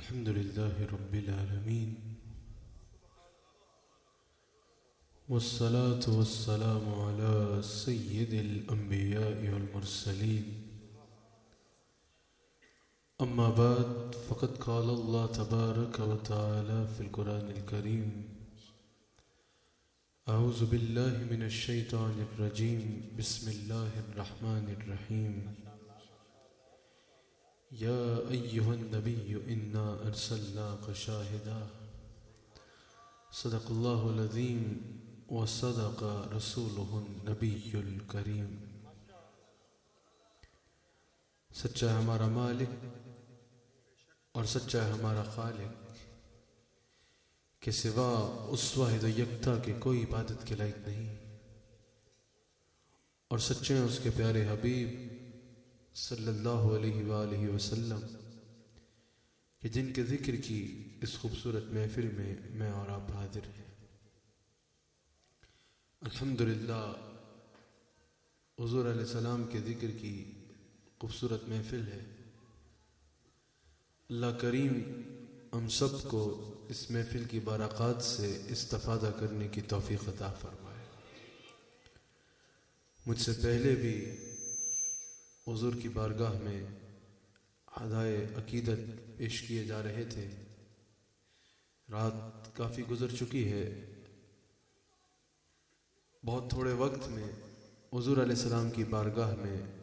الحمد لله رب العالمين والصلاة والسلام على سيد الأنبياء والمرسلين أما بعد فقد قال الله تبارك وتعالى في القرآن الكريم أعوذ بالله من الشيطان الرجيم بسم الله الرحمن الرحيم يا أيها النبي إنا أرسلناك شاهدا صدق الله العظيم وصدق رسوله النبي الكريم۔ سچا ہے ہمارا مالک اور سچا ہے ہمارا خالق کہ سوا اس واحد و یکتا کے کوئی عبادت کے لائق نہیں، اور سچے ہیں اس کے پیارے حبیب صلی اللہ علیہ وآلہ وسلم کہ جن کے ذکر کی اس خوبصورت محفل میں اور آپ حاضر ہیں۔ الحمدللہ حضور علیہ السلام کے ذکر کی خوبصورت محفل ہے۔ اللہ کریم ہم سب کو اس محفل کی برکات سے استفادہ کرنے کی توفیق عطا فرمائے۔ مجھ سے پہلے بھی حضور کی بارگاہ میں ہدایے عقیدت پیش کیے جا رہے تھے۔ رات کافی گزر چکی ہے، بہت تھوڑے وقت میں حضور علیہ السلام کی بارگاہ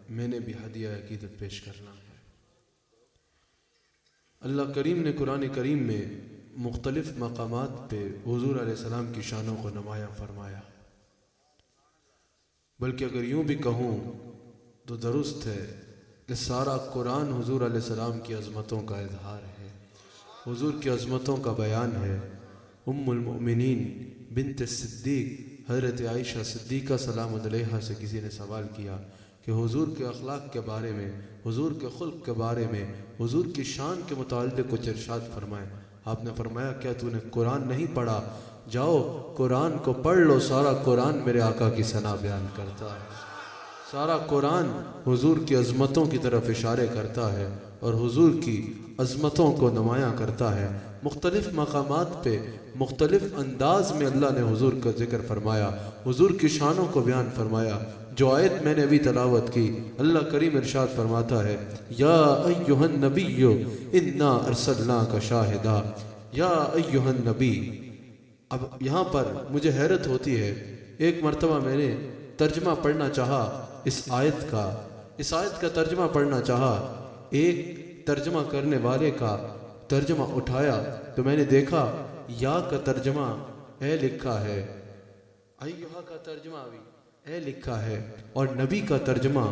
میں نے بھی ہدیہ عقیدت پیش کرنا ہے۔ اللہ کریم نے قرآن کریم میں مختلف مقامات پہ حضور علیہ السلام کی شانوں کو نمایاں فرمایا، بلکہ اگر یوں بھی کہوں تو درست ہے کہ سارا قرآن حضور علیہ السلام کی عظمتوں کا اظہار ہے، حضور کی عظمتوں کا بیان ہے۔ ام المؤمنین بنت صدیق حضرت عائشہ صدیقہ سلام علیہا سے کسی نے سوال کیا کہ حضور کے اخلاق کے بارے میں، حضور کے خلق کے بارے میں، حضور کی شان کے متعلق کچھ ارشاد فرمائے۔ آپ نے فرمایا کیا تو نے قرآن نہیں پڑھا؟ جاؤ قرآن کو پڑھ لو، سارا قرآن میرے آقا کی ثنا بیان کرتا ہے، سارا قرآن حضور کی عظمتوں کی طرف اشارے کرتا ہے اور حضور کی عظمتوں کو نمایاں کرتا ہے۔ مختلف مقامات پہ مختلف انداز میں اللہ نے حضور کا ذکر فرمایا، حضور کی شانوں کو بیان فرمایا۔ جو آیت میں نے ابھی تلاوت کی، اللہ کریم ارشاد فرماتا ہے یا ایہا النبی انا ارسلناک شاہدا، یا ایہا النبی۔ اب یہاں پر مجھے حیرت ہوتی ہے، ایک مرتبہ میں نے ترجمہ پڑھنا چاہا اس آیت کا ترجمہ پڑھنا چاہا، ایک ترجمہ کرنے والے کا ترجمہ اٹھایا تو میں نے دیکھا یا کا ترجمہ اے لکھا ہے، ایہا کا ترجمہ بھی اے لکھا ہے، اور نبی کا ترجمہ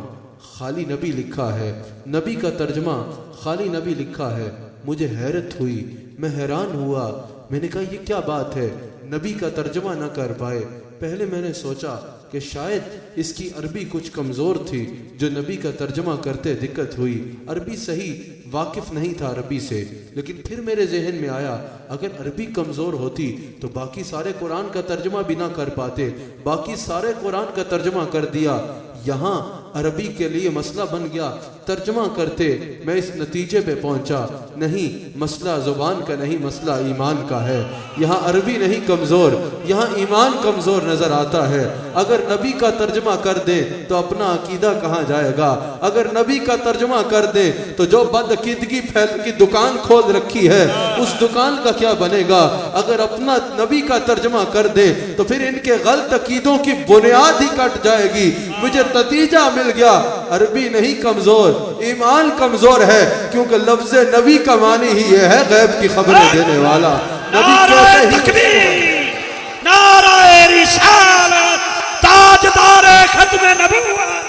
خالی نبی لکھا ہے، نبی کا ترجمہ خالی نبی لکھا ہے۔ مجھے حیرت ہوئی، میں حیران ہوا، میں نے کہا یہ کیا بات ہے، نبی کا ترجمہ نہ کر پائے۔ پہلے میں نے سوچا کہ شاید اس کی عربی کچھ کمزور تھی جو نبی کا ترجمہ کرتے دقت ہوئی، عربی صحیح واقف نہیں تھا عربی سے۔ لیکن پھر میرے ذہن میں آیا اگر عربی کمزور ہوتی تو باقی سارے قرآن کا ترجمہ بھی نہ کر پاتے، باقی سارے قرآن کا ترجمہ کر دیا۔ یہاں عربی کے لیے مسئلہ بن گیا، ترجمہ کرتے میں اس نتیجے پہ پہنچا نہیں، مسئلہ زبان کا نہیں، مسئلہ ایمان کا ہے۔ یہاں عربی نہیں کمزور، یہاں ایمان کمزور نظر آتا ہے۔ اگر نبی کا ترجمہ کر دے تو اپنا عقیدہ کہاں جائے گا؟ اگر نبی کا ترجمہ کر دے تو جو بد عقیدگی پھیل کی دکان کھول رکھی ہے اس دکان کا کیا بنے گا؟ اگر اپنا نبی کا ترجمہ کر دے تو پھر ان کے غلط عقیدوں کی بنیاد ہی کٹ جائے گی۔ مجھے نتیجہ مل گیا، عربی نہیں کمزور، ایمان کمزور ہے، کیونکہ لفظ نبی کا معنی ہی یہ ہے غیب کی خبریں دینے والا۔ نعرہ تکبیر، نعرہ رسالت، تاجدار ختم نبوت۔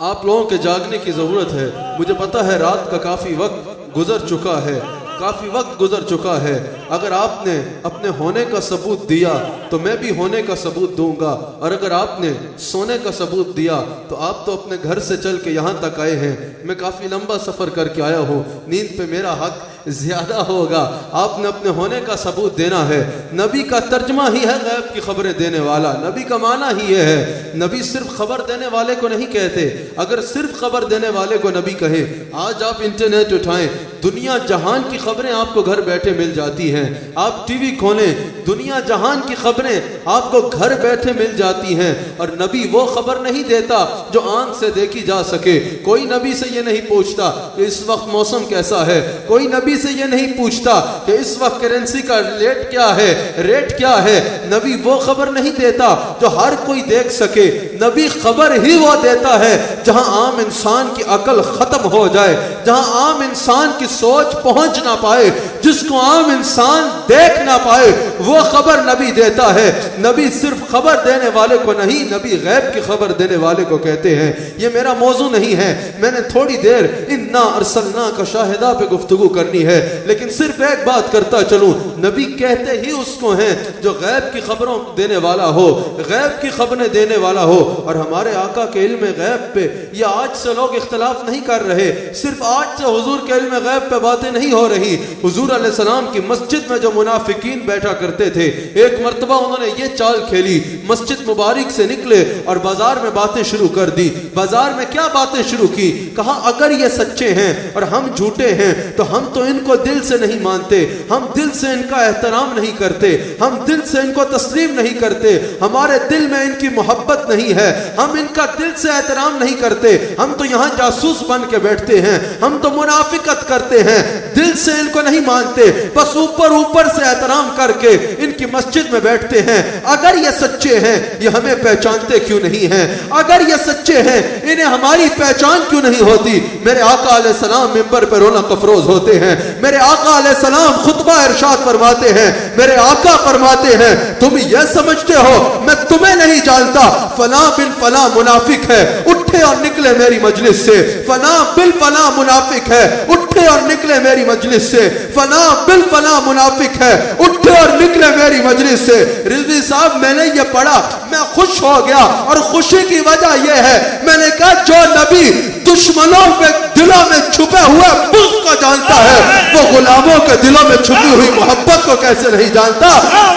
آپ لوگوں کے جاگنے کی ضرورت ہے۔ مجھے پتا ہے رات کا کافی وقت گزر چکا ہے، کافی وقت گزر چکا ہے۔ اگر آپ نے اپنے ہونے کا ثبوت دیا تو میں بھی ہونے کا ثبوت دوں گا، اور اگر آپ نے سونے کا ثبوت دیا تو آپ تو اپنے گھر سے چل کے یہاں تک آئے ہیں۔ میں کافی لمبا سفر کر کے آیا ہوں، نیند پہ میرا حق زیادہ ہوگا. آپ نے اپنے ہونے کا ثبوت دینا ہے. نبی کا ترجمہ ہی ہے غیب کی خبریں دینے والا. نبی کا معنی ہی یہ ہے. نبی صرف خبر دینے والے کو نہیں کہتے. اگر صرف خبر دینے والے کو نبی کہے, آج آپ انٹرنیٹ اٹھائیں, دنیا جہان کی خبریں آپ کو گھر بیٹھے مل جاتی ہیں. آپ ٹی وی کھولیں, دنیا جہان کی خبریں آپ کو گھر بیٹھے مل جاتی ہیں. اور نبی وہ خبر نہیں دیتا جو آنکھ سے دیکھی جا سکے. کوئی نبی سے یہ نہیں پوچھتا کہ اس وقت موسم کیسا ہے. کوئی نبی سے یہ نہیں پوچھتا کہ اس وقت کرنسی کا ریٹ کیا ہے. نبی وہ خبر نہیں دیتا جو ہر کوئی دیکھ سکے. نبی خبر ہی وہ دیتا ہے جہاں عام انسان کی عقل ختم ہو جائے, جہاں عام انسان کی سوچ پہنچ نہ پائے, جس کو عام انسان دیکھ نہ پائے, وہ خبر نبی دیتا ہے. نبی صرف خبر دینے والے کو نہیں, نبی غیب کی خبر دینے والے کو کہتے ہیں. یہ میرا موضوع نہیں ہے. میں نے تھوڑی دیر انا ارسلناک شاہدا پہ گفتگو کرنی ہے, لیکن صرف ایک بات کرتا چلوں. نبی کہتے ہی اس کو ہیں جو غیب کی خبروں دینے والا ہو, غیب کی خبریں دینے والا ہو. اور ہمارے آقا کے علم غیب پہ یہ آج سے لوگ اختلاف نہیں کر رہے. صرف آج سے حضور کے علم غیب پہ باتیں نہیں ہو رہی. حضور علیہ السلام کی مسجد میں جو منافقین بیٹھا کرتے تھے, ایک مرتبہ انہوں نے یہ چال کھیلی, مسجد مبارک سے نکلے اور بازار میں باتیں شروع کر دی. بازار میں کیا باتیں شروع کی؟ کہا اگر یہ سچے ہیں اور ہم جھوٹے ہیں تو ہم تو ان کو دل سے نہیں مانتے, ہم دل سے ان کا احترام نہیں کرتے, ہم دل سے ان کو تسلیم نہیں کرتے, ہمارے دل میں ان کی محبت نہیں ہے, ہم ان کا دل سے احترام نہیں کرتے, ہم تو یہاں جاسوس بن کے بیٹھتے ہیں, ہم تو منافقت کرتے ہیں, دل سے ان کو نہیں مانتے, بس اوپر سے احترام کر کے ان کی مسجد میں بیٹھتے ہیں. اگر یہ سچے ہیں یہ ہمیں پہچانتے کیوں نہیں ہیں؟ اگر یہ سچے ہیں انہیں ہماری پہچان کیوں نہیں ہوتی؟ میرے آقا علیہ السلام منبر پر رونق افروز ہوتے ہیں, میرے آقا علیہ السلام خطبہ ارشاد فرماتے ہیں, میرے آقا فرماتے ہیں تم یہ سمجھتے ہو میں تمہیں نہیں جانتا, فلاں بن فلاں منافق ہے, اٹھے اور نکلے میری مجلس سے. فلاں بن فلاں منافق ہے, اٹھے اور نکلے میری مجلس سے. فلاں بن فلاں منافق ہے, اٹھے اور نکلے میری مجلس سے. رضوی صاحب میں نے یہ پڑھا, میں خوش ہو گیا, اور خوشی کی وجہ یہ ہے میں نے کہا جو نبی دشمنوں کے دلوں میں چھپے ہوئے بغض کو جانتا ہے وہ غلاموں کے دلوں میں چھپی ہوئی محبت کو کیسے نہیں جانتا؟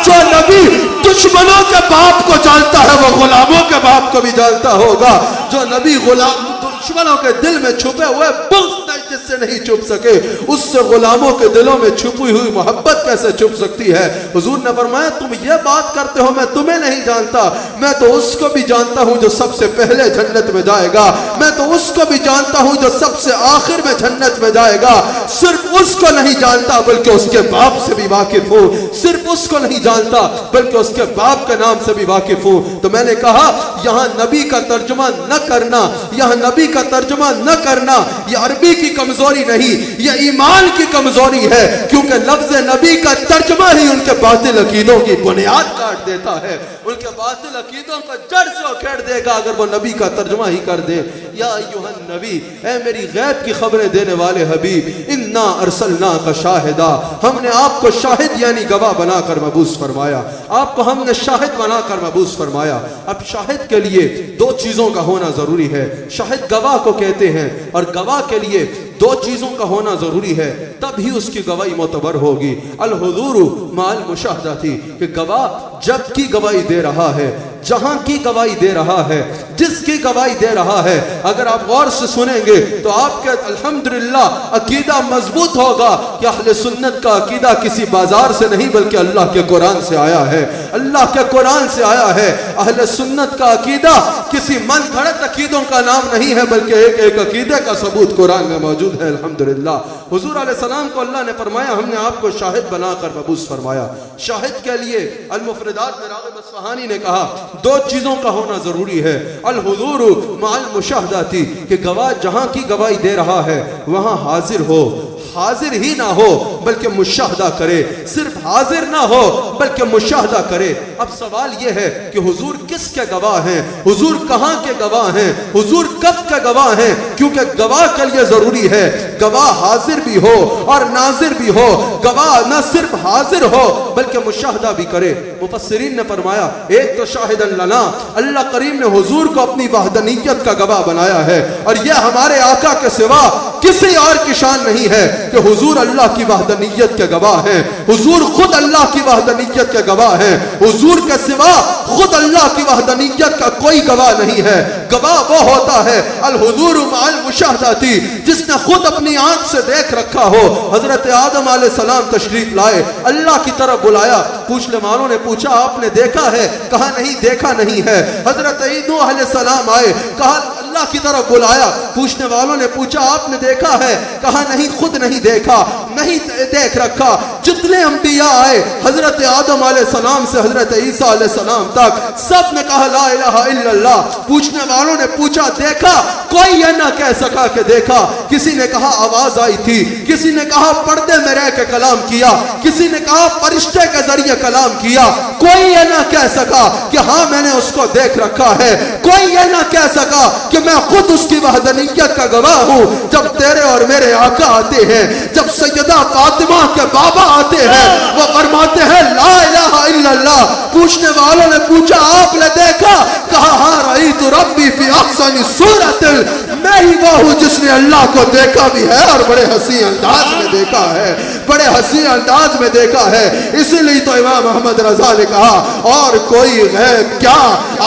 جو نبی دشمنوں کے باپ کو جانتا ہے وہ غلاموں کے باپ کو بھی جانتا ہوگا. جو نبی دشمنوں کے دل میں چھپے ہوئے بغض جس سے نہیں چھپ سکے, اس سے غلاموں کے دلوں میں چھپی ہوئی محبت کیسے چھپ سکتی ہے؟ حضور نے فرمایا تم یہ بات کرتے ہو میں تمہیں نہیں جانتا, میں تو اس کو بھی جانتا ہوں جو سب سے پہلے جنت میں جائے گا, میں تو اس کو بھی جانتا ہوں جو سب سے آخر میں جنت میں جائے گا. صرف اس کو نہیں جانتا بلکہ اس کے باپ سے بھی واقف ہوں, صرف اس کو نہیں جانتا بلکہ اس کے باپ کے نام سے بھی واقف ہوں. تو میں نے کہا یہاں نبی کا ترجمہ نہ کرنا, یہاں نبی کا ترجمہ نہ کرنا یہ عربی کی کمزوری نہیں, یہ ایمان کی کمزوری ہے, کیونکہ لفظ نبی کا ترجمہ ہی ان کے باطل عقیدوں کی بنیاد کاٹ دیتا ہے, ان کے باطل عقیدوں کو جڑ سے اکھیڑ دے گا اگر وہ نبی کا ترجمہ ہی کر دے. یا ایھا النبی, اے میری غیب کی خبریں دینے والے حبیب, انا ارسلناک شاہدا, ہم نے آپ کو شاہد یعنی گواہ بنا کر مبعوث فرمایا, آپ کو ہم نے شاہد بنا کر مبعوث فرمایا. اب شاہد کے لیے دو چیزوں کا ہونا ضروری ہے. شاہد گواہ کو کہتے ہیں, اور گواہ کے لیے دو چیزوں کا ہونا ضروری ہے, تب ہی اس کی گواہی معتبر ہوگی. الحضور مع المشاہدہ تھی کہ گواہ جب کی گواہی دے رہا ہے, جہاں کی گواہی دے رہا ہے, جس کی گواہی دے رہا ہے, اگر آپ غور سے سنیں گے تو آپ کے الحمدللہ عقیدہ مضبوط ہوگا کہ اہل سنت کا عقیدہ کسی بازار سے نہیں بلکہ اللہ کے قرآن سے آیا ہے, اللہ کے قرآن سے آیا ہے. اہل سنت کا عقیدہ کسی من گھڑت عقیدوں کا نام نہیں ہے بلکہ ایک ایک عقیدے کا ثبوت قرآن میں موجود ہے. الحمدللہ حضور علیہ السلام کو اللہ نے فرمایا ہم نے آپ کو شاہد بنا کر مبعوث فرمایا. شاہد کے لیے المفردات میں راغب اصفہانی نے کہا دو چیزوں کا ہونا ضروری ہے. الحضور مع المشاہدہ تھی کہ گواہ جہاں کی گواہی دے رہا ہے وہاں حاضر ہو, حاضر ہی نہ ہو بلکہ مشاہدہ کرے, صرف حاضر نہ ہو بلکہ مشاہدہ کرے. اب سوال یہ ہے کہ حضور کس کے گواہ ہیں, حضور کہاں کے گواہ ہیں, حضور کب کے گواہ ہیں؟ کیونکہ گواہ کے لیے ضروری ہے گواہ حاضر بھی ہو اور ناظر بھی ہو, گواہ نہ صرف حاضر ہو بلکہ مشاہدہ بھی کرے. مفسرین نے فرمایا ایک تو شاہد لنا, اللہ کریم نے حضور کو اپنی وحدانیت کا گواہ بنایا ہے, اور یہ ہمارے آقا کے سوا کسی اور کی شان نہیں ہے کہ حضور اللہ کی وحدانیت کے گواہ ہیں، حضور خود اللہ کی وحدانیت کے گواہ ہیں، حضور کے سوا خود اللہ کی وحدانیت کا کوئی گواہ نہیں ہے۔ گواہ وہ ہوتا ہے الحضور مع المشاہداتی، جس نے خود اپنی آنکھ سے دیکھ رکھا ہو۔ حضرت آدم علیہ السلام تشریف لائے، اللہ کی طرف بلایا، پوچھنے والوں نے پوچھا آپ نے دیکھا ہے؟ کہا نہیں دیکھا نہیں ہے۔ حضرت نوح علیہ السلام آئے، کہا اللہ کی طرف بلایا، پوچھنے والوں نے پوچھا آپ نے دیکھا ہے؟ کہا نہیں خود نہیں دیکھا، نہیں دیکھ رکھا۔ جتنے انبیاء آئے حضرت آدم علیہ السلام سے حضرت عیسیٰ علیہ السلام تک، سب نے کہا لا الہ الا اللہ۔ پوچھنے والوں نے پوچھا دیکھا؟ کوئی یہ نہ کہہ سکا کہ دیکھا۔ کسی نے کہا آواز آئی تھی، کسی نے کہا پردے میں رہ کے کلام کیا، کسی نے کہا فرشتے کے ذریعے کلام کیا۔ کوئی یہ نہ کہہ سکا کہ ہاں میں نے اس کو دیکھ رکھا ہے۔ کوئی یہ نہ کہہ سکا کہ میں خود اس کی وحدانیت کا گواہ ہوں۔ جب تیرے اور میرے آقا آتے ہیں، جب سیدہ فاطمہ کے بابا آتے ہیں، وہ فرماتے ہیں لا الہ الا اللہ۔ پوچھنے والوں نے پوچھا آپ نے دیکھا؟ کہا ہاں رأیت ربی فی احسن صورت، میں ہی وہ ہوں جس نے اللہ کو دیکھا بھی ہے اور بڑے حسین انداز میں دیکھا ہے، بڑے حسین انداز میں دیکھا ہے۔ اسی لیے تو امام احمد رضا نے کہا اور کوئی غیب کیا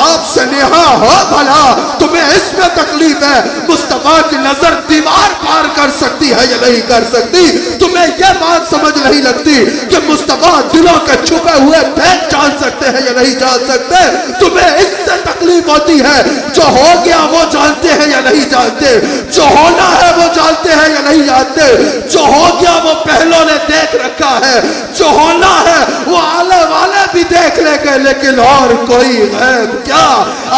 آپ سے نہا ہو بھلا، تمہیں اس میں تکلیف ہے مصطفیٰ کی نظر دیوار پار کر سکتی ہے یا نہیں کر سکتی؟ تمہیں یہ بات سمجھ نہیں لگتی کہ مصطفیٰ دلوں کے چھپے ہوئے بھید جان سکتے ہیں یا نہیں جان سکتے؟ تمہیں اس سے تکلیف ہوتی ہے جو ہو گیا وہ جانتے ہیں یا نہیں جانتے، جو ہونا ہے وہ جانتے ہیں یا نہیں جانتے، جو ہو گیا وہ پہلوں نے دیکھ رکھا ہے، جو ہونا ہے وہ آلے والے بھی دیکھ لے گئے، لیکن اور کوئی غیب کیا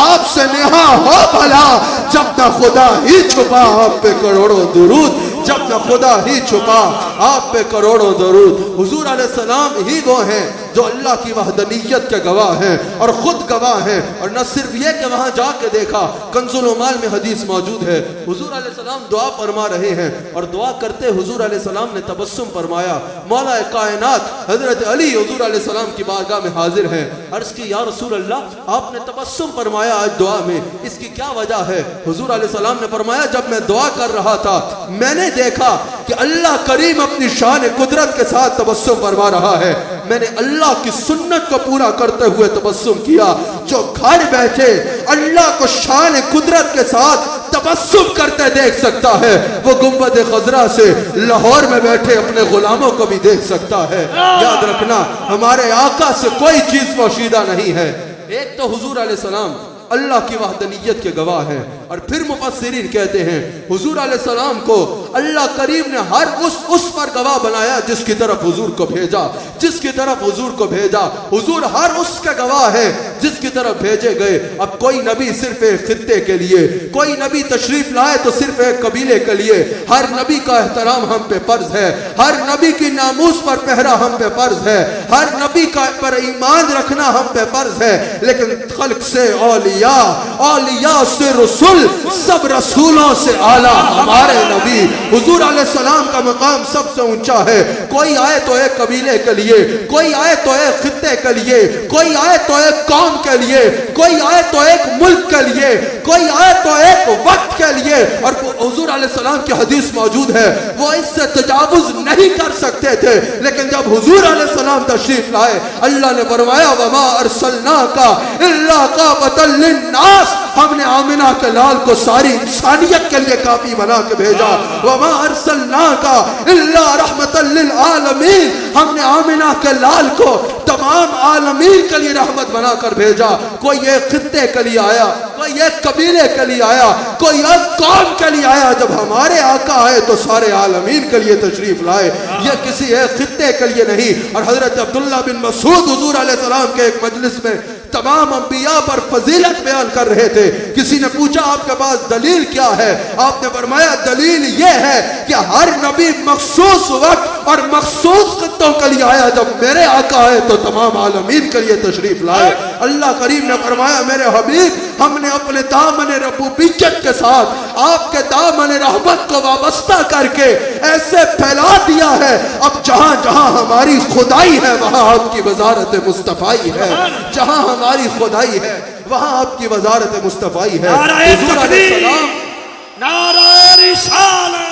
آپ سے نہا ہو بھلا۔ جب نہ خدا ہی چھپا آپ پہ کروڑوں درود، جب نہ خدا ہی چھپا آپ پہ کروڑوں درود۔ حضور علیہ السلام ہی وہ ہیں جو اللہ کی وحدانیت کے گواہ ہیں اور خود گواہ ہیں۔ اور نہ صرف یہ کہ وہاں جا کے دیکھا، کنز العمال میں حدیث موجود ہے، حضور علیہ السلام دعا فرما رہے ہیں اور دعا کرتے حضور علیہ السلام نے تبسم فرمایا۔ مولا کائنات حضرت علی حضور علیہ السلام کی بارگاہ میں حاضر ہیں، عرض کی یا رسول اللہ آپ نے تبسم فرمایا آج دعا میں، اس کی کیا وجہ ہے؟ حضور علیہ السلام نے فرمایا جب میں دعا کر رہا تھا میں نے دیکھا کہ اللہ کریم اپنی شان قدرت کے ساتھ تبسم فرما رہا ہے، میں نے اللہ کی سنت کو پورا کرتے ہوئے تبسم کیا۔ جو گھر بیٹھے اللہ کو شان قدرت کے ساتھ تبسم کرتے دیکھ سکتا ہے، وہ گنبد خضرا سے لاہور میں بیٹھے اپنے غلاموں کو بھی دیکھ سکتا ہے۔ یاد رکھنا ہمارے آقا سے کوئی چیز پوشیدہ نہیں ہے۔ ایک تو حضور علیہ السلام اللہ کی وحدانیت کے گواہ ہیں، اور پھر مفسرین کہتے ہیں حضور علیہ السلام کو اللہ کریم نے ہر اس پر گواہ بنایا جس کی طرف حضور کو بھیجا، جس کی طرف حضور کو بھیجا۔ حضور ہر اس کے گواہ ہے جس کی طرف بھیجے گئے۔ اب کوئی نبی صرف ایک خطے کے لیے، کوئی نبی تشریف لائے تو صرف ایک قبیلے کے لیے۔ ہر نبی کا احترام ہم پہ فرض ہے، ہر نبی کی ناموس پر پہرا ہم پہ فرض ہے، ہر نبی کا پر ایمان رکھنا ہم پہ فرض ہے۔ لیکن خلق سے اولیاء، اولیاء سے رسول، سب رسولوں سے اعلیٰ ہمارے نبی حضور علیہ السلام کا مقام سب سے اونچا ہے۔ کوئی آئے تو ایک قبیلے کے لیے، کوئی آئے تو ایک خطے کے لیے، کوئی آئے تو ایک قوم کے لیے، کوئی آئے تو ایک ملک کے لیے، کوئی آئے تو ایک وقت کے لیے۔ اور حضور علیہ السلام کی حدیث موجود ہے وہ اس سے تجاوز نہیں کر سکتے تھے، لیکن جب حضور علیہ السلام تشریف لائے اللہ نے فرمایا وما ارسلناک الا کافۃ للناس، ہم نے آمنہ کے لال کو ساری انسانیت کے لیے کافی بنا کے بھیجا۔ وما ارسلناک الا رحمۃ للعالمین، ہم نے آمنہ کے لال کو تمام عالمین کے لیے رحمت بنا کر بھیجا۔ کوئی ایک خطے کے لیے آیا، کوئی ایک قبیلے کے لیے آیا، کوئی ایک قوم کے لیے آیا۔ جب ہمارے آقا آئے تو سارے عالمین کے لیے تشریف لائے، یہ کسی ایک خطے کے لیے نہیں۔ اور حضرت عبداللہ بن مسعود حضور علیہ السلام کے ایک مجلس میں تمام انبیاء پر فضیلت بیان کر رہے تھے۔ کسی نے پوچھا آپ کے پاس دلیل کیا ہے؟ آپ نے فرمایا دلیل یہ ہے کہ ہر نبی مخصوص وقت اور مخصوص خطوں کے لیے آیا، جب میرے آقا آئے تو تمام عالمین کے لیے تشریف لائے۔ اللہ کریم نے فرمایا میرے حبیب ہم نے اپنے دامن ربوبیت کے ساتھ آپ کے دامن رحمت کو وابستہ کر کے ایسے پھیلا دیا ہے، اب جہاں جہاں ہماری خدائی ہے وہاں آپ کی وزارت مصطفائی ہے، جہاں ہماری خدائی ہے وہاں آپ کی وزارت مصطفیٰ ہے۔ نعرہ تکبیر، نعرہ رسالت،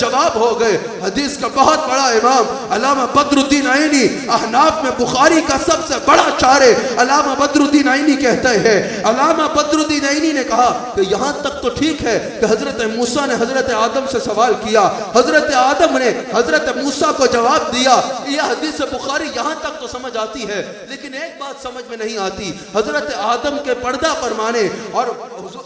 جواب ہو گئے۔ حدیث کا بہت بڑا امام علامہ بدر الدین عینی، احناف میں بخاری کا سب سے بڑا چارے علامہ بدر الدین عینی کہتے ہیں، علامہ بدر الدین عینی نے کہا کہ یہاں تک تو ٹھیک ہے کہ حضرت موسیٰ نے حضرت آدم سے سوال کیا، حضرت آدم نے حضرت موسیٰ کو جواب دیا، یہ حدیث بخاری یہاں تک تو سمجھ آتی ہے، لیکن ایک بات سمجھ میں نہیں آتی، حضرت آدم کے پردہ فرمانے اور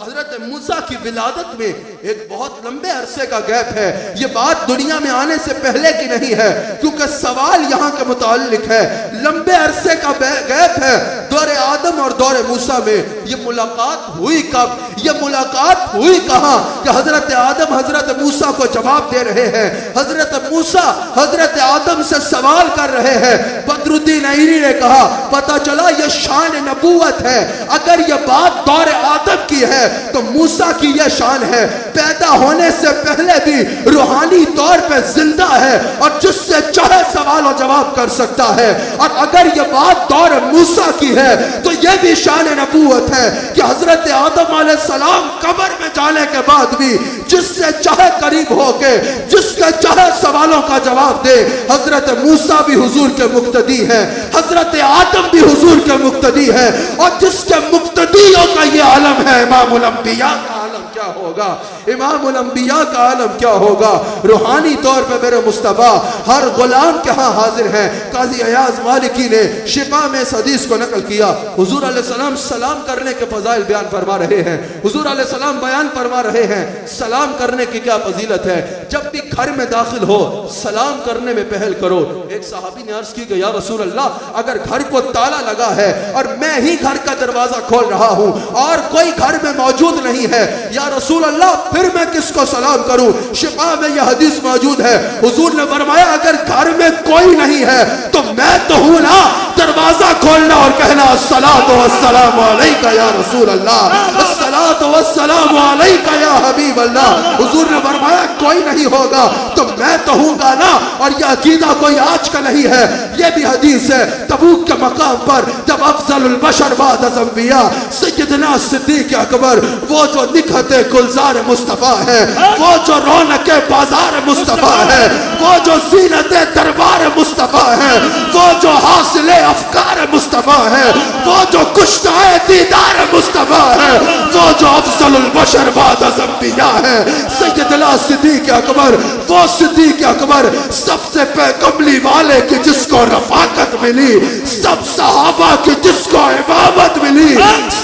حضرت موسیٰ کی ولادت میں ایک بہت لمبے عرصے کا گیپ ہے۔ یہ بات دنیا میں آنے سے پہلے کی نہیں ہے، کیونکہ سوال یہاں کے متعلق ہے، لمبے عرصے کا گیپ ہے دور آدم اور دور موسیٰ میں۔ یہ ملاقات ہوئی کب؟ یہ ملاقات ہوئی کہاں کہ حضرت آدم حضرت موسیٰ کو جواب دے رہے ہیں، حضرت موسیٰ حضرت آدم سے سوال کر رہے ہیں۔ بدر الدین عینی نے کہا پتہ چلا یہ شان نبوت ہے، اگر یہ بات دور آدم کی ہے تو موسیٰ کی یہ شان ہے، پیدا ہونے سے پہلے بھی روحانی طور پہ زندہ ہے اور جس سے چاہے سوال و جواب کر سکتا ہے، اور اگر یہ بات دور موسیٰ کی ہے تو یہ بھی شان نبوت ہے کہ حضرت آدم علیہ السلام قبر میں جانے کے بعد بھی جس سے چاہے قریب ہو کے جس کے چاہے سوالوں کا جواب دے۔ حضرت موسیٰ بھی حضور کے مقتدی ہے، حضرت آدم بھی حضور کے مقتدی ہے، اور جس کے مقتدیوں کا یہ عالم ہے، امام الانبیاء کا عالم کیا ہوگا؟ امام الانبیاء کا عالم کیا ہوگا؟ روحانی طور پہ میرے مصطفیٰ ہر غلام کے ہاں حاضر ہیں۔ قاضی ایاز مالکی نے شفا میں اس حدیث کو نقل کیا، حضور علیہ السلام سلام کرنے کے فضائل بیان فرما رہے ہیں، حضور علیہ السلام بیان فرما رہے ہیں سلام کرنے کی کیا فضیلت ہے۔ جب بھی گھر میں داخل ہو سلام کرنے میں پہل کرو۔ ایک صحابی نے عرض کی کہ یا رسول اللہ اگر گھر کو تالا لگا ہے اور میں ہی گھر کا دروازہ کھول رہا ہوں اور کوئی گھر میں موجود نہیں ہے، یا رسول اللہ پھر میں کس کو سلام کروں؟ شفا میں یہ حدیث موجود ہے، حضور نے فرمایا اگر گھر میں کوئی نہیں ہے تو میں تو ہوں نا، دروازہ کھولنا اور کہنا الصلاۃ والسلام علیکہ یا رسول اللہ، الصلاۃ والسلام علیکہ یا حبیب اللہ۔ حضور نے فرمایا کوئی نہیں ہوگا تو میں تو ہوں گا نا، اور یہ عقیدہ کوئی آج کا نہیں ہے، یہ بھی حدیث ہے۔ تبوک کے مقام پر جب افضل البشر بعد از انبیاء سیدنا صدیق اکبر، وہ جو نکہت گلزار مصطفیٰ ہے، وہ جو رونق بازار مصطفیٰ ہے، وہ جو زینت دربار مصطفیٰ ہے، وہ جو حاصل افکار مصطفیٰ ہے، وہ جو کشتہ دیدار مصطفیٰ ہے، وہ جو افضل البشر بعد از انبیاء ہے، سیدنا صدیق اکبر، وہ صدیق اکبر سب سے کملی والے کی جس کو رفاقت ملی، سب صحابہ کی جس کو امامت ملی،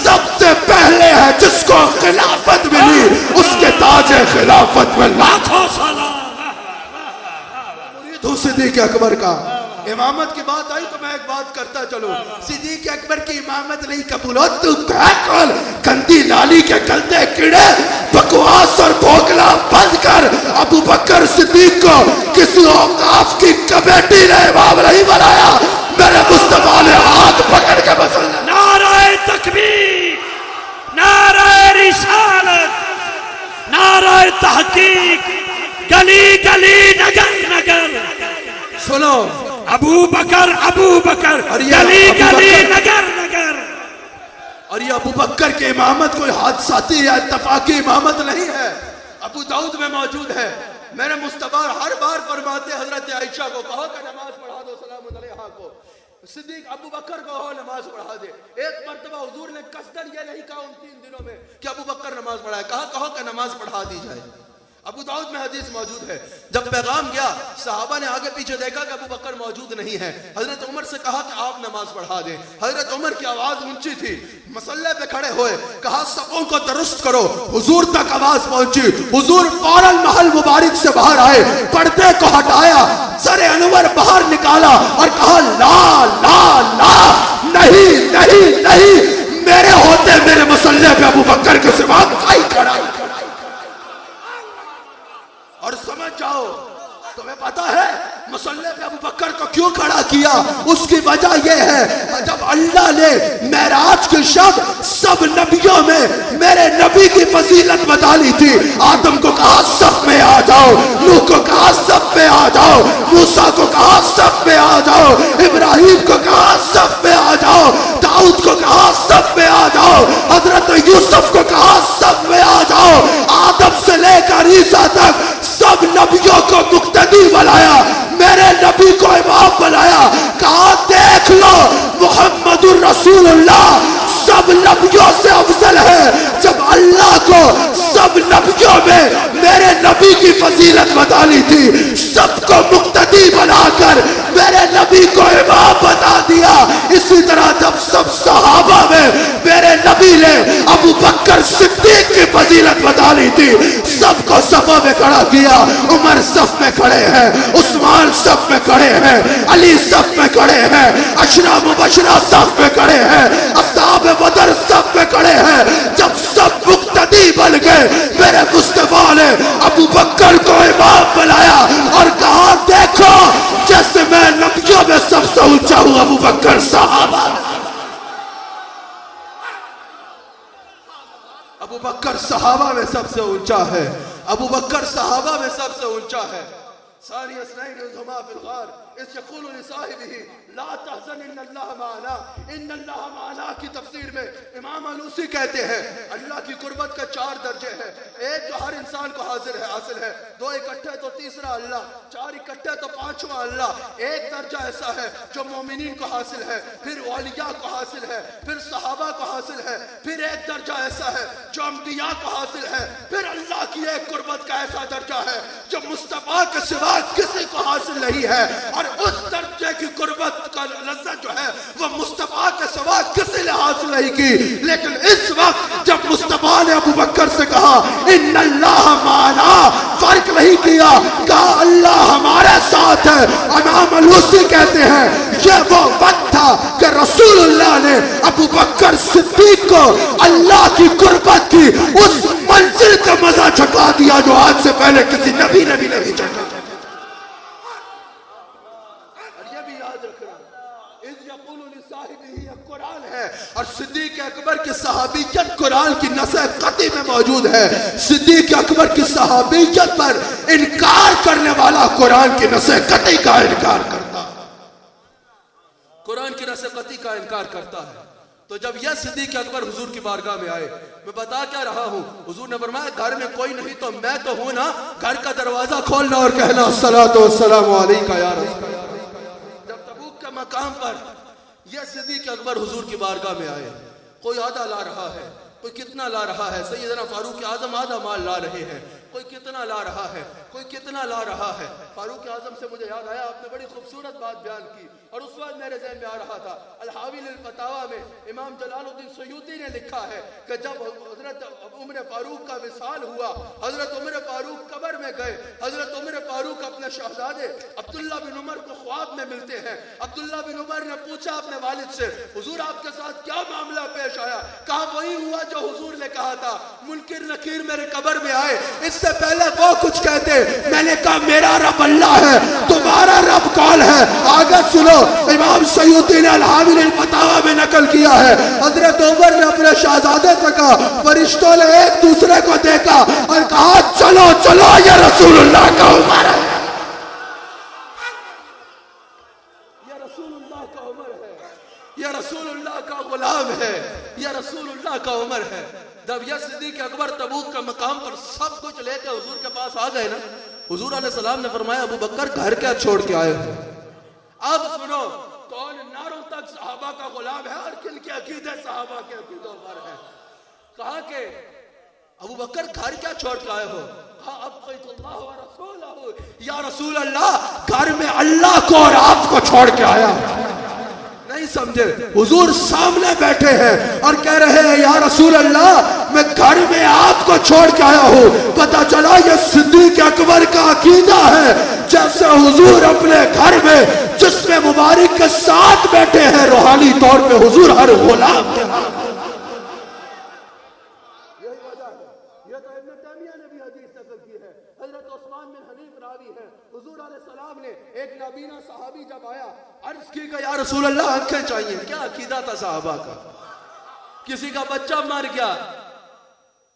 سب سے پہلے ہے جس کو خلافت ملی، اس کے تاج خلافت میں لاکھوں سلام۔ تو صدیق اکبر کا امامت کی بات آئی تو میں ایک بات کرتا چلوں، صدیق اکبر کی امامت نہیں قبول ہو تو کھول گندی نالی کے گلتے کیڑے، بکواس اور بھوکلا بند کر۔ ابو بکر صدیق کو کسی اوقاف کی کمیٹی نے امام نہیں بنایا، میرے مصطفیٰ نے ہاتھ پکڑ کے بسل۔ نعرہ تکبیر، نعرہ رسالت، نعرہ تحقیق، گلی گلی نگر نگر سنو ابو بکر گلی گلی نگر نگر۔ اور یہ ابو بکر کے امامت کوئی حادثاتی یا اتفاقی امامت نہیں ہے، ابو داؤد میں موجود ہے۔ میرے مصطفیٰ ہر بار فرماتے حضرت عائشہ کو کہو کہ نماز پڑھا دو سلام علیہا کو، صدیق ابو بکر کو کہو نماز پڑھا دے۔ ایک مرتبہ حضور نے قصدن یہ نہیں کہا ان 3 دنوں میں کہ ابو بکر نماز پڑھائے، کہا کہو کہ نماز پڑھا دی جائے۔ ابو داؤد میں حدیث موجود ہے، جب پیغام گیا صحابہ نے آگے پیچھے دیکھا کہ ابو بکر موجود نہیں ہے، حضرت عمر سے کہا کہ آپ نماز پڑھا دیں۔ حضرت عمر کی آواز اونچی تھی، مصلی پہ کھڑے ہوئے، کہا صفوں کو درست کرو۔ حضور تک آواز پہنچی، حضور فوراً محل مبارک سے باہر آئے، پردے کو ہٹایا، سر انور باہر نکالا اور کہا لا لا لا، نہیں نہیں نہیں، میرے ہوتے میرے مصلی پہ ابو بکر کے سوا کوئی کھڑا نہیں۔ اور سمجھ جاؤ تمہیں پتا ہے مصلی پہ ابو بکر کو کیوں کھڑا کیا؟ اس کی وجہ یہ ہے جب اللہ نے معراج کی شب سب نبیوں میں میرے نبی کی فضیلت بتا لی تھی، آدم کو کہا صف میں آ جاؤ، نوح کو کہا صف میں آ جاؤ، موسیٰ کو کہا صف میں آ جاؤ، ابراہیم کو کہا صف میں آ جاؤ، داؤد کو کہا صف میں آ جاؤ، حضرت یوسف کو کہا صف میں آ جاؤ، آدم سے لے کر عیسیٰ تک سب نبیوں کو مقتدی بنایا، میرے نبی کو امام بنایا. کہا دیکھ لو محمد الرسول اللہ سب نبیوں سے افضل ہے. جب اللہ کو سب نبیوں میں میرے نبی کی فضیلت بتانی تھی، سب کو مقتدی بنا کر میرے نبی کو امام بتا دیا. اسی طرح جب سب صحابہ میں میرے نبی نے ابو بکر صدیق کی فضیلت بتانی تھی، سب کو صفوں میں کھڑا کیا. عمر صف میں کھڑے ہیں، عثمان صف میں کھڑے ہیں، علی صف میں کھڑے ہیں، عشرہ مبشرہ صف میں کھڑے ہیں، اصحاب بدر صف میں کھڑے ہیں. جب سب مقتدی بن گئے، میرے مصطفیٰ نے ابو بکر کو امام بنایا اور کہا دیکھو جیسے میں نبیوں میں سب سے اونچا ہوں، ابو بکر صحابہ ابو بکر صحابہ میں سب سے اونچا ہے. ابو بکر صحابہ میں سب سے اونچا ہے. ثانی اثنین اذ ہما فی الغار اذ یقول لصاحبہ لا تحزن ان اللہ معنا. ان اللہ معنا کی تفسیر میں امام علوسی کہتے ہیں اللہ کی قربت کا 4 درجے ہیں. ایک جو ہر انسان کو حاصل ہے، 2 اکٹھے تو تیسرا اللہ، 4 اکٹھے تو 5واں اللہ. ایک درجہ ایسا ہے جو مومنین کو حاصل ہے، پھر اولیاء کو حاصل ہے، پھر صحابہ کو حاصل ہے. پھر ایک درجہ ایسا ہے جو انبیاء کو حاصل ہے. پھر اللہ کی ایک قربت کا ایسا درجہ ہے جو مصطفیٰ کے سوا کسی کو حاصل نہیں ہے، اور اس درجے کی قربت کا لذت جو ہے وہ مصطفیٰ کے سوا کسی نے حاصل نہیں کی. لیکن اس وقت جب مصطفیٰ نے ابو بکر سے کہا ان اللہ معنا، فرق نہیں کیا، کہا اللہ ہمارے ساتھ ہے. امام علوسی کہتے ہیں یہ وہ وقت تھا کہ رسول اللہ نے ابو بکر صدیق کو اللہ کی قربت کی اس منزل کا مزہ چکھا دیا جو آج سے پہلے کسی نبی نے بھی نہیں چکھا. قرآن ہے اور صدیق اکبر کی صحابیت قرآن کی نص قطعی میں موجود ہے. صدیق اکبر کی صحابیت پر انکار کرنے والا قرآن کی نص قطعی کا انکار کرتا ہے. قرآن کی نص قطعی کا انکار کرتا ہے. تو جب یہ صدیق اکبر حضور کی بارگاہ میں آئے، میں بتا کیا رہا ہوں، حضور نے فرمایا گھر میں کوئی نہیں تو میں تو ہوں نا، گھر کا دروازہ کھولنا اور کہنا الصلاۃ والسلام علیکہ یا رسول اللہ. جب تبوک کے مقام پر یہ صدیق اکبر حضور کی بارگاہ میں آئے، کوئی آدھا لا رہا ہے، کوئی کتنا لا رہا ہے. سیدنا فاروق اعظم آدھا مال لا رہے ہیں، کوئی کتنا لا رہا ہے، کوئی کتنا لا رہا ہے. فاروق اعظم سے مجھے یاد آیا، آپ نے بڑی خوبصورت بات بیان کی اور اس وقت میرے ذہن میں آ رہا تھا. الحاوی للفتاوی میں امام جلال الدین سیوطی نے لکھا ہے کہ جب حضرت عمر فاروق کا وصال ہوا، حضرت عمر فاروق قبر میں گئے، حضرت عمر فاروق اپنے شہزادے عبداللہ بن عمر کو خواب میں ملتے ہیں. عبداللہ بن عمر نے پوچھا اپنے والد سے حضور آپ کے ساتھ کیا معاملہ پیش آیا؟ کہا وہی ہوا جو حضور نے کہا تھا، منکر نکیر میرے قبر میں آئے، اس سے پہلے وہ کچھ کہتے، میں نے کہا میرا رب اللہ ہے، تمہارا رب کون ہے؟ آگے سنو، امام سیوطی نے الحاوی للفتاوی میں نقل کیا ہے حضرت عمر نے اپنے شہزادے سے کہا، فرشتوں نے ایک دوسرے کو دیکھا اور کہا چلو چلو یہ رسول اللہ کا عمر ہے، یہ رسول اللہ کا عمر ہے، یہ رسول اللہ کا غلام ہے، یہ رسول اللہ کا عمر ہے. جب یہ صدیق اکبر تبوک کا مقام پر سب کچھ لے کے حضور کے پاس آ گئے نا، حضور علیہ السلام نے فرمایا ابو بکر گھر کیا چھوڑ کے آئے ہو؟ اب سنو، کون ناروں تک صحابہ کا غلام ہے اور کن کے عقیدے صحابہ کے عقیدوں پر ہے. کہا کہ ابو بکر گھر کیا چھوڑ کے آئے ہو؟ کہا ابقیت اللہ و رسولہ، یا رسول اللہ گھر میں اللہ کو اور آپ کو چھوڑ کے آیا. نہیں سمجھے، حضور سامنے بیٹھے ہیں اور کہہ رہے ہیں یا رسول اللہ میں گھر میں آپ کو چھوڑ کے آیا ہوں. پتہ چلا یہ صدیق اکبر کا عقیدہ ہے، جیسے حضور اپنے گھر میں جسم مبارک کے ساتھ بیٹھے ہیں، روحانی طور پہ حضور ہر غلام کے ہاتھ. یہی وجہ ہے، یہ تو ابن تیمیہ نے بھی حدیث نقل کی ہے، حضرت عثمان بن حنیف راوی ہے، حضور علیہ السلام نے ایک نابینا صحابی جب آیا عرض کی کہ یا رسول اللہ آنکھیں چاہیے. کیا عقیدہ تھا صحابہ کا؟ کسی کا بچہ مر گیا،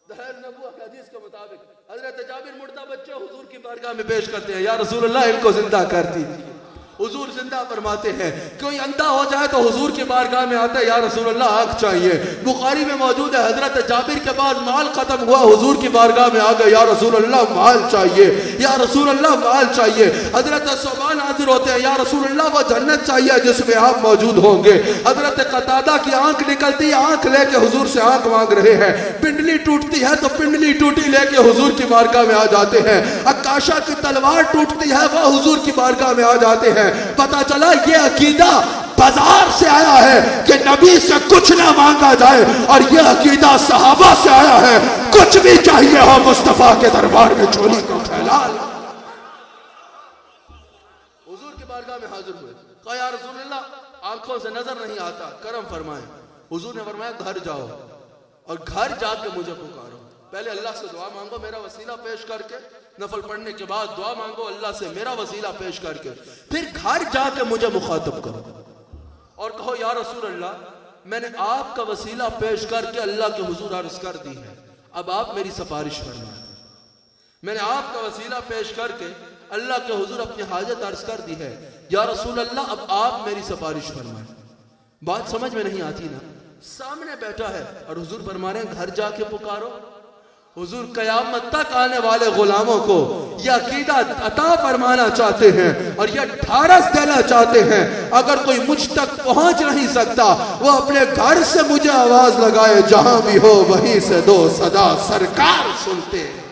دلائل نبوت حدیث کے مطابق حضرت جابر مردہ بچے حضور کی بارگاہ میں پیش کرتے ہیں، یا رسول اللہ ان کو زندہ کر دیجیے. حضور زندہ فرماتے ہیں کوئی اندھا ہو جائے تو حضور کی بارگاہ میں آتا ہے یا رسول اللہ آنکھ چاہیے. بخاری میں موجود ہے حضرت جابر کے بعد مال ختم ہوا, حضور کی بارگاہ میں آ گئے یا رسول اللہ مال چاہیے, یا رسول اللہ مال چاہیے. حضرت صوبان حاضر ہوتے ہیں یا رسول اللہ وہ جنت چاہیے جس میں آپ موجود ہوں گے. حضرت قتادہ کی آنکھ نکلتی ہے, آنکھ لے کے حضور سے آنکھ مانگ رہے ہیں. پنڈلی ٹوٹتی ہے تو پنڈلی ٹوٹی لے کے حضور کی بارگاہ میں آ جاتے ہیں. عکاشہ کی تلوار ٹوٹتی ہے وہ حضور کی بارگاہ میں آ جاتے ہیں. پتا چلا یہ عقیدہ بازار سے آیا ہے کہ نبی سے کچھ نہ مانگا جائے, اور یہ عقیدہ صحابہ سے آیا ہے کچھ بھی چاہیے ہو مصطفیٰ کے دربار میں جھولی کو پھیلا. حضور کی بارگاہ میں حاضر ہوئے, کہا یا رسول اللہ آنکھوں سے نظر نہیں آتا, کرم فرمائیں. حضور نے فرمایا گھر جاؤ اور گھر جا کے مجھے پکارو. پہلے اللہ سے دعا مانگو میرا وسیلہ پیش کر کے, نفل پڑھنے کے بعد دعا مانگو اللہ سے میرا وسیلہ پیش کر کے, پھر گھر جا کے مجھے مخاطب کرو اور کہو یا رسول اللہ میں نے آپ کا وسیلہ پیش کر کے اللہ کے حضور عرض کر دی ہے, اب آپ میری سفارش فرمائیں. میں نے آپ کا وسیلہ پیش کر کے اللہ کے حضور اپنی حاجت عرض کر دی ہے, یا رسول اللہ اب آپ میری سفارش فرمائیں. بات سمجھ میں نہیں آتی نا, سامنے بیٹھا ہے اور حضور فرما رہے ہیں گھر جا کے پکارو. حضور قیامت تک آنے والے غلاموں کو یہ عقیدہ عطا فرمانا چاہتے ہیں اور یہ ڈھارس دینا چاہتے ہیں, اگر کوئی مجھ تک پہنچ نہیں سکتا وہ اپنے گھر سے مجھے آواز لگائے, جہاں بھی ہو وہیں سے دو صدا سرکار سنتے ہیں.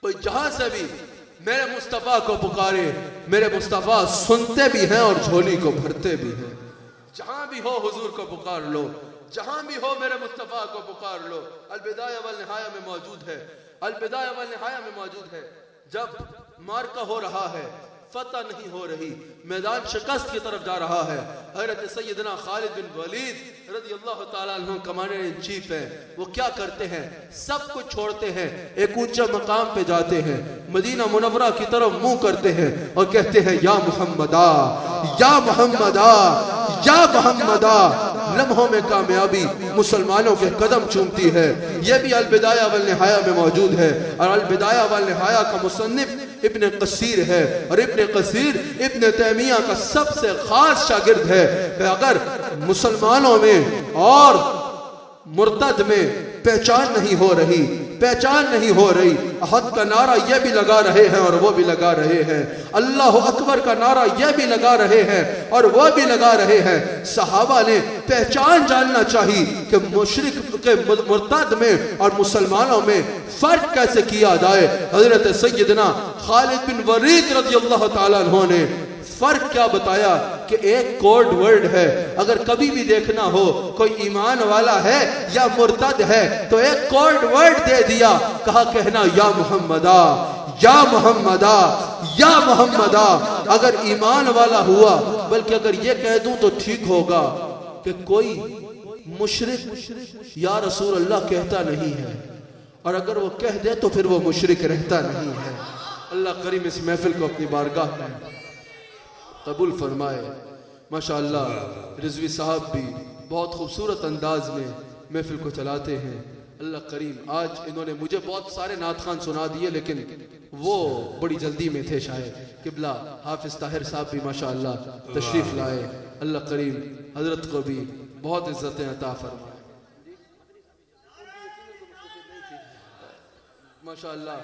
کوئی جہاں سے بھی میرے مصطفیٰ کو پکارے, میرے مصطفیٰ سنتے بھی ہیں اور جھولی کو بھرتے بھی ہیں. جہاں بھی ہو حضور کو پکار لو, جہاں بھی ہو میرے مصطفیٰ کو پکار لو. البدایہ والنہایہ میں موجود ہے, البدایہ والنہایہ میں موجود ہے. جب معرکہ ہو رہا ہے, فتح نہیں ہو رہی, میدان شکست کی طرف جا رہا ہے, حضرت سیدنا خالد بن ولید رضی اللہ تعالیٰ عنہ کمانڈر ان چیف ہیں. وہ کیا کرتے ہیں, سب کچھ چھوڑتے ہیں, ایک اونچا مقام پہ جاتے ہیں, مدینہ منورہ کی طرف منہ کرتے ہیں اور کہتے ہیں یا محمدہ یا محمدہ یا محمدہ. لمحوں میں کامیابی مسلمانوں کے قدم چومتی ہے. یہ بھی البدایہ والنہایہ میں موجود ہے, اور البدایہ والنہایہ کا مصنف ابن قصیر ہے, اور ابن قصیر ابن تیمیہ کا سب سے خاص شاگرد ہے. کہ اگر مسلمانوں میں اور مرتد میں پہچان نہیں ہو رہی, پہچان نہیں ہو رہی, احد کا نعرہ یہ بھی لگا رہے ہیں اور وہ بھی لگا رہے ہیں, اللہ اکبر کا نعرہ یہ بھی لگا رہے ہیں اور وہ بھی لگا رہے ہیں. صحابہ نے پہچان جاننا چاہی کہ مشرک کے مرتد میں اور مسلمانوں میں فرق کیسے کیا جائے. حضرت سیدنا خالد بن ولید رضی اللہ تعالیٰ عنہ نے فرق کیا بتایا کہ ایک کوڈ ورڈ ہے, اگر کبھی بھی دیکھنا ہو کوئی ایمان والا ہے یا مرتد ہے تو ایک کوڈ ورڈ دے دیا, کہا کہنا یا محمدہ یا محمدہ یا محمدہ. اگر ایمان والا ہوا, بلکہ اگر یہ کہہ دوں تو ٹھیک ہوگا کہ کوئی مشرک یا رسول اللہ کہتا نہیں ہے, اور اگر وہ کہہ دے تو پھر وہ مشرک رہتا نہیں ہے. اللہ کریم اس محفل کو اپنی بارگاہ میں قبول فرمائے. ماشاءاللہ رضوی صاحب بھی بہت خوبصورت انداز میں محفل کو چلاتے ہیں. اللہ کریم آج انہوں نے مجھے بہت سارے نعت خوان سنا دیے, لیکن وہ بڑی جلدی میں تھے شاید. قبلہ حافظ طاہر صاحب بھی ماشاءاللہ تشریف لائے. اللہ کریم حضرت کو بھی بہت عزتیں عطا فرمائے. ماشاءاللہ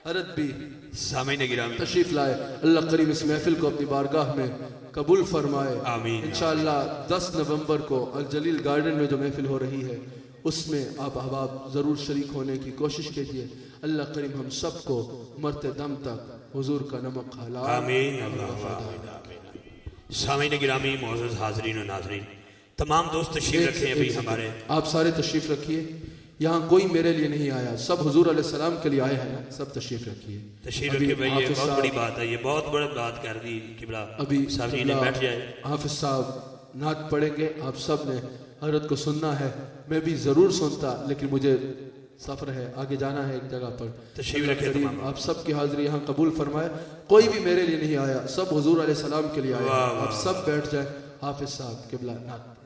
حضرت بھی سامعین گرامی تشریف لائے. اللہ کریم اس محفل کو اپنی بارگاہ میں قبول فرمائے. آمین. انشاءاللہ 10 نومبر کو الجلیل گارڈن میں جو محفل ہو رہی ہے اس میں آپ احباب ضرور شریک ہونے کی کوشش کیجئے. اللہ کریم ہم سب کو مرتے دم تک حضور کا نمک حلال. آمین. سامعین گرامی معزز حاضرین و ناظرین, تمام دوست تشریف رکھیں. ابھی ہمارے آپ سارے تشریف رکھیے. یہاں کوئی میرے لیے نہیں آیا, سب حضور علیہ السلام کے لیے آئے ہیں. سب تشریف رکھیے. تشریف رکھیے بھائی, یہ بہت بڑی بات ہے, یہ بہت بڑی بات کر دی. قبلہ ابھی سامعین بیٹھ جائے. حافظ صاحب نعت پڑھیں گے. آپ سب نے حضرت کو سننا ہے. میں بھی ضرور سنتا, لیکن مجھے سفر ہے, آگے جانا ہے ایک جگہ پر. تشریف رکھیں تمام. آپ سب کی حاضری یہاں قبول فرمائے. کوئی بھی میرے لیے نہیں آیا, سب حضور علیہ السلام کے لیے آئے. آپ سب بیٹھ جائیں. حافظ صاحب قبلہ نعت.